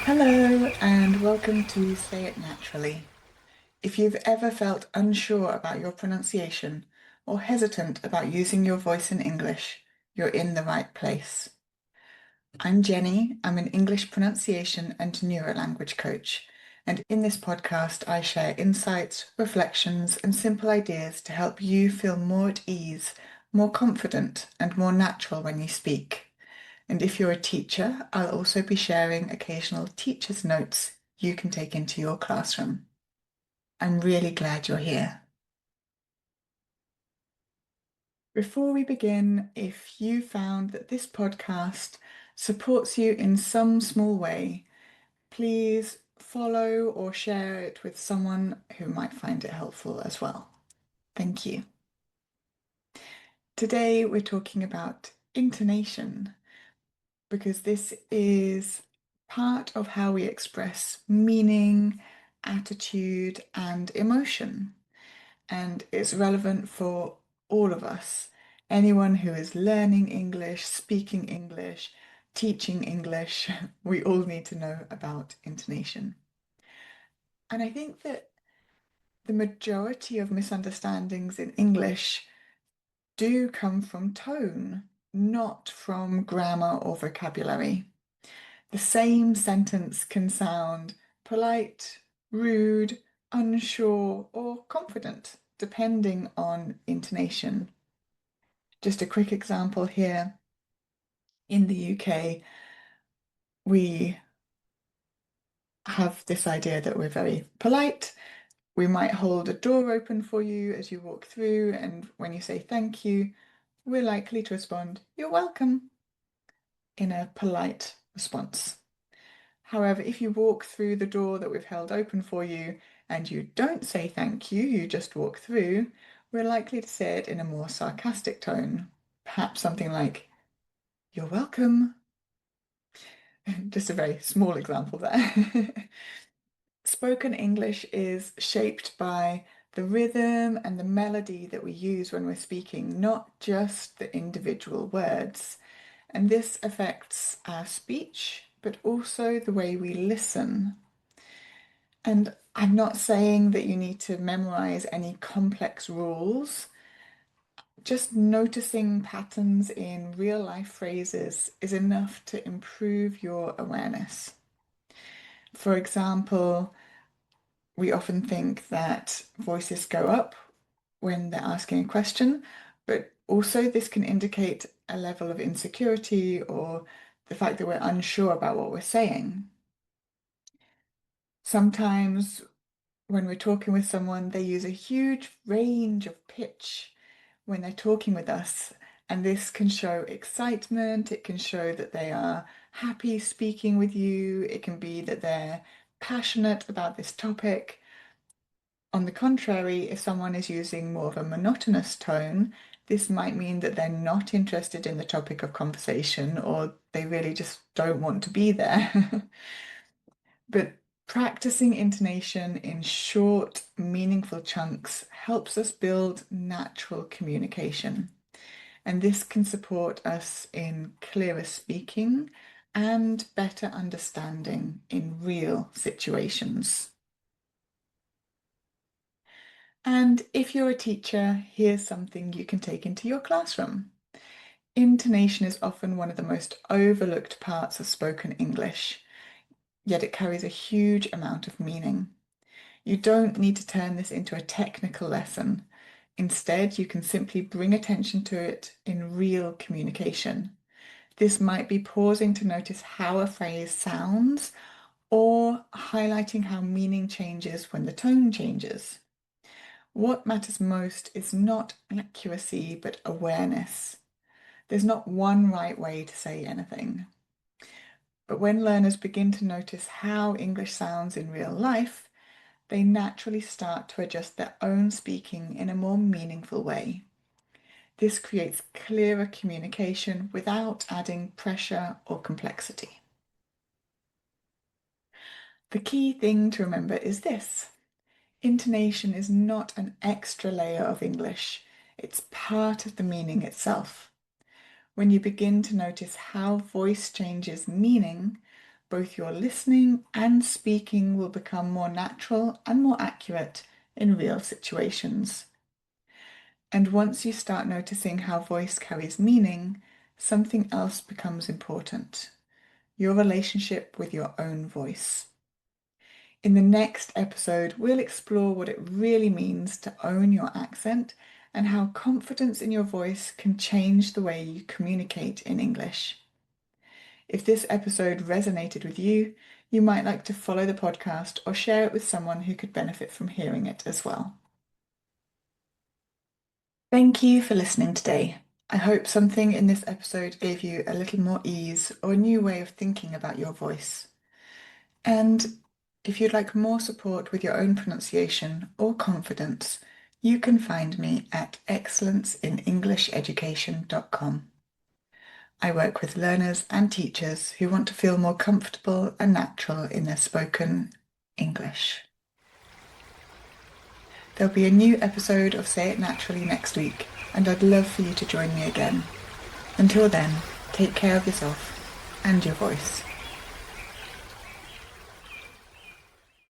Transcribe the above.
Hello, and welcome to Say It Naturally. If you've ever felt unsure about your pronunciation or hesitant about using your voice in English, you're in the right place. I'm Jennie. I'm an English pronunciation and neurolanguage coach. And in this podcast, I share insights, reflections, and simple ideas to help you feel more at ease, more confident, and more natural when you speak. And if you're a teacher, I'll also be sharing occasional teacher's notes you can take into your classroom. I'm really glad you're here. Before we begin, if you found that this podcast supports you in some small way, please follow or share it with someone who might find it helpful as well. Thank you. Today we're talking about intonation, because this is part of how we express meaning, attitude, and emotion. And it's relevant for all of us. Anyone who is learning English, speaking English, teaching English, we all need to know about intonation. And I think that the majority of misunderstandings in English do come from tone, not from grammar or vocabulary. The same sentence can sound polite, rude, unsure, or confident, depending on intonation. Just a quick example here. In the UK, we have this idea that we're very polite. We might hold a door open for you as you walk through, and when you say thank you, we're likely to respond, "You're welcome," in a polite response. However, if you walk through the door that we've held open for you and you don't say thank you, you just walk through, we're likely to say it in a more sarcastic tone. Perhaps something like, "You're welcome." Just a very small example there. Spoken English is shaped by the rhythm and the melody that we use when we're speaking, not just the individual words. And this affects our speech, but also the way we listen. And I'm not saying that you need to memorize any complex rules. Just noticing patterns in real life phrases is enough to improve your awareness. For example, we often think that voices go up when they're asking a question, but also this can indicate a level of insecurity or the fact that we're unsure about what we're saying. Sometimes when we're talking with someone, they use a huge range of pitch when they're talking with us. And this can show excitement, it can show that they are happy speaking with you, it can be that they're passionate about this topic. On the contrary, if someone is using more of a monotonous tone, this might mean that they're not interested in the topic of conversation or they really just don't want to be there. But practicing intonation in short, meaningful chunks helps us build natural communication. And this can support us in clearer speaking and better understanding in real situations. And if you're a teacher, here's something you can take into your classroom. Intonation is often one of the most overlooked parts of spoken English, yet it carries a huge amount of meaning. You don't need to turn this into a technical lesson. Instead, you can simply bring attention to it in real communication. This might be pausing to notice how a phrase sounds or highlighting how meaning changes when the tone changes. What matters most is not accuracy, but awareness. There's not one right way to say anything. But when learners begin to notice how English sounds in real life, they naturally start to adjust their own speaking in a more meaningful way. This creates clearer communication without adding pressure or complexity. The key thing to remember is this: intonation is not an extra layer of English, it's part of the meaning itself. When you begin to notice how voice changes meaning, both your listening and speaking will become more natural and more accurate in real situations. And once you start noticing how voice carries meaning, something else becomes important: your relationship with your own voice. In the next episode, we'll explore what it really means to own your accent and how confidence in your voice can change the way you communicate in English. If this episode resonated with you, you might like to follow the podcast or share it with someone who could benefit from hearing it as well. Thank you for listening today. I hope something in this episode gave you a little more ease or a new way of thinking about your voice. And if you'd like more support with your own pronunciation or confidence, you can find me at excellenceinenglisheducation.com. I work with learners and teachers who want to feel more comfortable and natural in their spoken English. There'll be a new episode of Say It Naturally next week, and I'd love for you to join me again. Until then, take care of yourself and your voice.